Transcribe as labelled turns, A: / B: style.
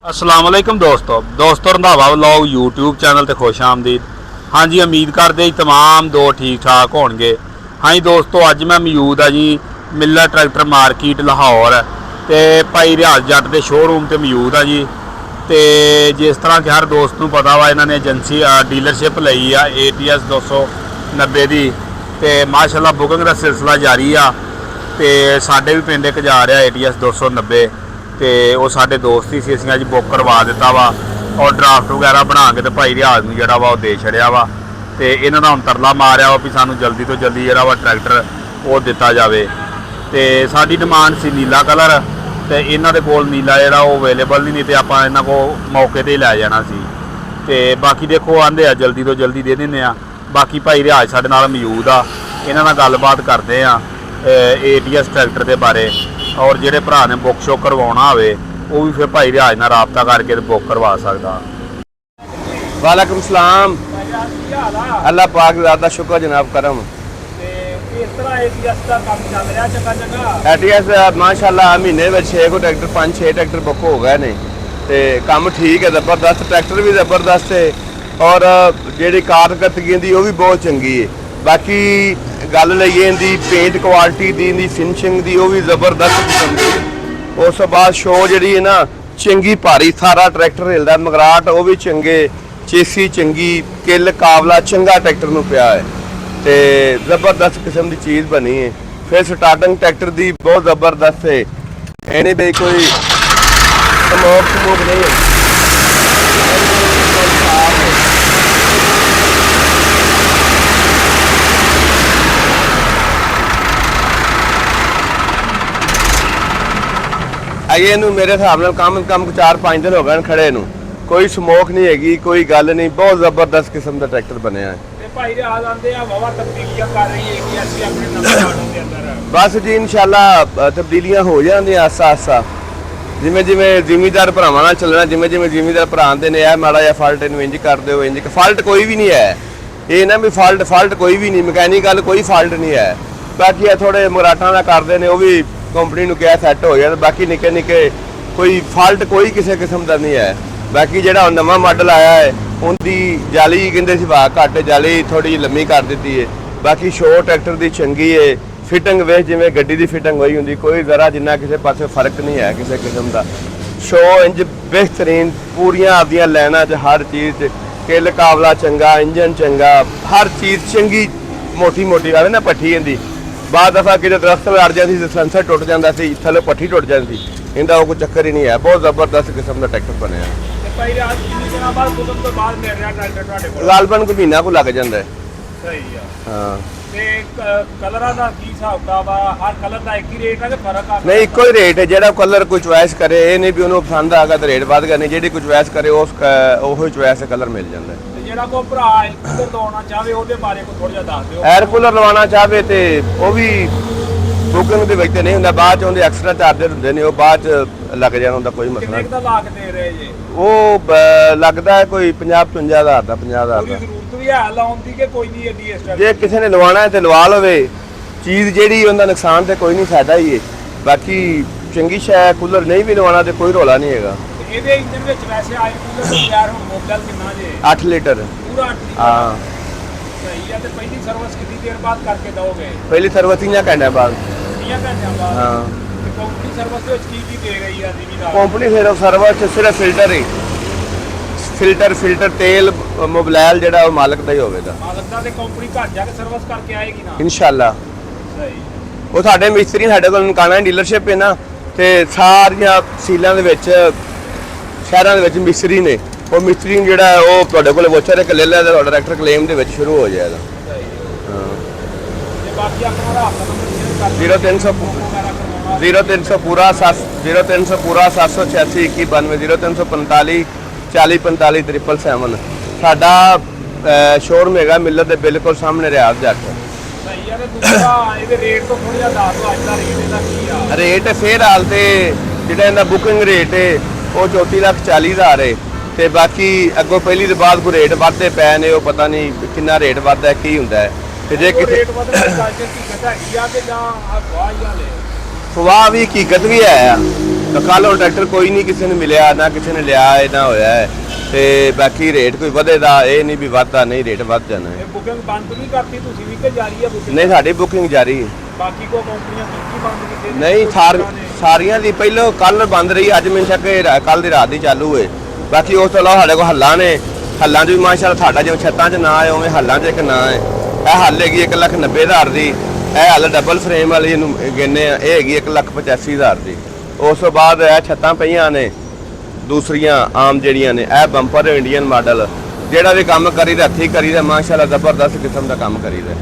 A: अस्सलाम वालेकुम दोस्तों रंधावा व्लॉग यूट्यूब चैनल ते खुश आमदीद। हाँ जी, उम्मीद करते जी तमाम दो ठीक ठाक होणगे। हाँ जी दोस्तों, अज मैं मौजूद हाँ जी मिल्लर ट्रैक्टर मार्केट लाहौर ते भाई रियाज जट के शोरूम ते मौजूद हाँ जी। तो जिस तरह कि हर दोस्त नूं पता वा, इन्होंने एजेंसी डीलरशिप लई आ ATS 290 की। तो माशाल्लाह बुकिंग का सिलसिला जारी आ। तो साडे भी पिंड एक जा रहा ATS 290। तो वो साडे दोस्त ही सी, असीं अज बुक करवा दिता वा और ड्राफ्ट वगैरह बना के तो भाई रियाज नूं जिहड़ा वा वो दे छड़िया वा। तो इन्हां दा हुण तरला मारिया वा भी सानूं जल्दी तो जल्दी जिहड़ा वा ट्रैक्टर वो दिता जावे। तो साडी डिमांड सी नीला कलर, तो इन्हां दे कोल नीला जिहड़ा वो अवेलेबल नहीं, तो आपां इन्हां को मौके ते लै जाना सी। तो बाकी देखो आंदे आ जल्दी तो जल्दी दे दिंदे आ। बाकी भाई रियाज साडे नाल मौजूद आ, इन्हां नाल गलबात करदे आ ATS ट्रैक्टर के बारे। और जेडे भरा ने बुक शुक करवाना होवे वो भी फिर भाई रियाज नाल राबता करके बुक करवा सकदा।
B: वालेकुम सलाम। अल्लाह पाक दा शुक्र जनाब करम। ATS माशाल्लाह महीने में 6 ट्रैक्टर 5-6 ट्रैक्टर बुक हो गए ने। ते काम ठीक है, जबरदस्त ट्रैक्टर भी जबरदस्त है और जी कारकर्दगी दी वो भी बहुत चंगी है। बाकी गल लईए इनकी पेंट क्वालिटी दी, इनकी फिनिशिंग दी, वो भी जबरदस्त किस्म की। उस बाद शो जी है ना चंगी भारी, सारा ट्रैक्टर हिलदा, मगराट वो भी चंगे, चेसी चंगी, किल काबला चंगा ट्रैक्टर नूं पिया है। तो जबरदस्त किस्म की चीज़ बनी है। फिर स्टार्टिंग ट्रैक्टर की बहुत जबरदस्त है, इन्हें भी कोई स्मोक नहीं है। आइए मेरे हिसाब नाल कम 4-5 दिन हो गए खड़े नूं, कोई स्मोक नहीं हैगी, कोई गल नहीं, बहुत जबरदस्त किस्म का ट्रैक्टर बनया है। बस जी इंशाल्लाह तब्दीलियां हो जांदियां आस्ता आस्ता, जिमें जिमें जिमीदार भरावां नाल चलना, जिमें जिमें जिमीदार भरा आंदे ने माड़ा जिहा फॉल्ट इनू इंज कर दिओ, इंज फॉल्ट कोई भी नहीं है। ये ना भी फॉल्ट कोई भी नहीं, मैकेनिकल कोई फॉल्ट नहीं है। बाकी थोड़े मराठा का करते हैं, वो भी कंपनी को क्या सैट हो गया। बाकी निके निके कोई फॉल्ट कोई किसी किस्म का नहीं है। बाकी जो नवा मॉडल आया है उनकी जाली कहते सी वाह घट, जाली थोड़ी लम्मी कर दी है। बाकी शो ट्रैक्टर की चंगी है, फिटिंग वेख जिमें गड्डी की फिटिंग हुई होंगी, कोई जरा जिन्ना किसी पासे फर्क नहीं है किसी किस्म का। शो इंज बेहतरीन, पूरियां आपदियां लाइनां च हर चीज़, किल काबला चंगा, इंजन चंगा, हर चीज़ चंगी। मोटी मोटी आवे ना पट्ठी इनकी, बाद दफा कि दरख्त अड़ जाती, सेंसर टुट जाता सी, थले पट्ठी टुट जाती, इनका वो कोई चक्कर ही नहीं है। बहुत जबरदस्त किस्म का ट्रैक्टर बनया। गालबन को महीना को लग जाता है। नहीं एको ही रेट है, जो कलर कोई चॉइस करे, ये नहीं भी उन्होंने पसंद आ गया तो रेट बढ़ गया, नहीं जी कोई चॉइस करे उस चॉइस कलर मिल जाता है। एयर कूलर लवाना चाहे तो वह भी बुकिंग के विच नहीं होंगे, बाद उनके एक्सट्रा चार्जर होंगे ने, बाद लग जाना उनका कोई मसला नहीं। वो लगता है कोई 50-55 हज़ार का, 50,000 का। जे किसी ने लवाना है तो लवा लवे, चीज़ जी उनका नुकसान तो कोई नहीं, फायदा ही है। बाकी चंगी शै कूलर नहीं भी लवाना तो कोई रौला नहीं है। 8 लीटर। हाँ पहली सर्विस 3 घंटे बाद। हाँ कंपनी फिर सर्विस सिर्फ फिल्टर ही, फिल्टर तेल मोबाइल जो मालक का ही होगा इंशाल्लाह। वो साढ़े मिस्त्री साढ़े को ननकाना डीलरशिप है ना, तो सारिया सीलों के शहरों के मिस्त्री ने, वो मिस्त्री जोड़ा वो तुहाडे कोल वोचर एक ले लिया तो ट्रैक्टर क्लेम के शुरू हो जाएगा। 0300 पूरा 786 2192 0345 40 45 777 साडा शोरूम है मिलर के बिल्कुल सामने रियाज जट। रेट फिलहाल तो जो बुकिंग रेट है वो 34,40,000 है। तो बाकी अगों पहली तो बाद कोई रेट बढ़ते पे ने, वो पता नहीं कितना रेट बढ़ता है की होंगे। जे किसी फवाह भी हकीकत भी है, ਤਾਂ ਕੱਲ ਹੁਣ ਟਰੈਕਟਰ ਕੋਈ ਨਹੀਂ ਕਿਸੇ ਨੂੰ ਮਿਲਿਆ, ਨਾ ਕਿਸੇ ਨੇ ਲਿਆ ਹੈ ਨਾ ਹੋਇਆ ਹੈ। ਤੇ ਬਾਕੀ ਰੇਟ ਕੋਈ ਵਧੇਦਾ, ਇਹ ਨਹੀਂ ਵੀ ਵੱਧਦਾ ਨਹੀਂ, ਰੇਟ ਵੱਧ ਜਾਣਾ ਹੈ।
C: ਇਹ ਬੁਕਿੰਗ ਬੰਦ ਨਹੀਂ ਕਰਤੀ ਤੁਸੀਂ ਵੀ ਕਿ ਜਾਰੀ ਹੈ ਬੁਕਿੰਗ?
B: ਨਹੀਂ, ਸਾਡੀ ਬੁਕਿੰਗ ਜਾਰੀ ਹੈ।
C: ਬਾਕੀ ਕੋ ਕੰਪਨੀਆਂ ਕੀ ਬੰਦ ਕੀਤੇ ਨੇ?
B: ਨਹੀਂ, ਸਾਰੀਆਂ ਦੀ ਪਹਿਲਾਂ ਕੱਲ ਬੰਦ ਰਹੀ, ਅੱਜ ਮੈਨੂੰ ਸ਼ੱਕ ਕੱਲ ਦੀ ਰਾਤ ਦੀ ਚਾਲੂ ਹੈ। ਬਾਕੀ ਉਸ ਤੋਂ ਇਲਾਵਾ ਸਾਡੇ ਕੋਲ ਹੱਲਾਂ ਨੇ, ਹੱਲਾਂ 'ਚ ਵੀ ਮਾਸ਼ਾਅੱਲਾ ਤੁਹਾਡਾ ਜਿਵੇਂ ਛੱਤਾਂ 'ਚ ਨਾ ਹੈ ਉਵੇਂ ਹੱਲਾਂ 'ਚ ਇੱਕ ਨਾਂ ਹੈ। ਇਹ ਹੱਲ ਹੈਗੀ 1,90,000 ਦੀ, ਇਹ ਹੱਲ ਡਬਲ ਫਰੇਮ ਵਾਲੀ ਇਹਨੂੰ ਕਹਿੰਦੇ ਆ, ਇਹ ਹੈਗੀ 1,85,000 ਦੀ। ਉਸ ਤੋਂ ਬਾਅਦ ਇਹ ਛੱਤਾਂ ਪਈਆਂ ਨੇ ਦੂਸਰੀਆਂ ਆਮ ਜਿਹੜੀਆਂ ਨੇ, ਇਹ ਬੰਪਰ ਇੰਡੀਅਨ ਮਾਡਲ, ਜਿਹੜਾ ਵੀ ਕੰਮ ਕਰੀਦਾ ਹੱਥੀਂ ਕਰੀਦਾ ਮਾਸ਼ਾਅੱਲਾ ਜ਼ਬਰਦਸਤ ਕਿਸਮ ਦਾ ਕੰਮ ਕਰੀਦਾ।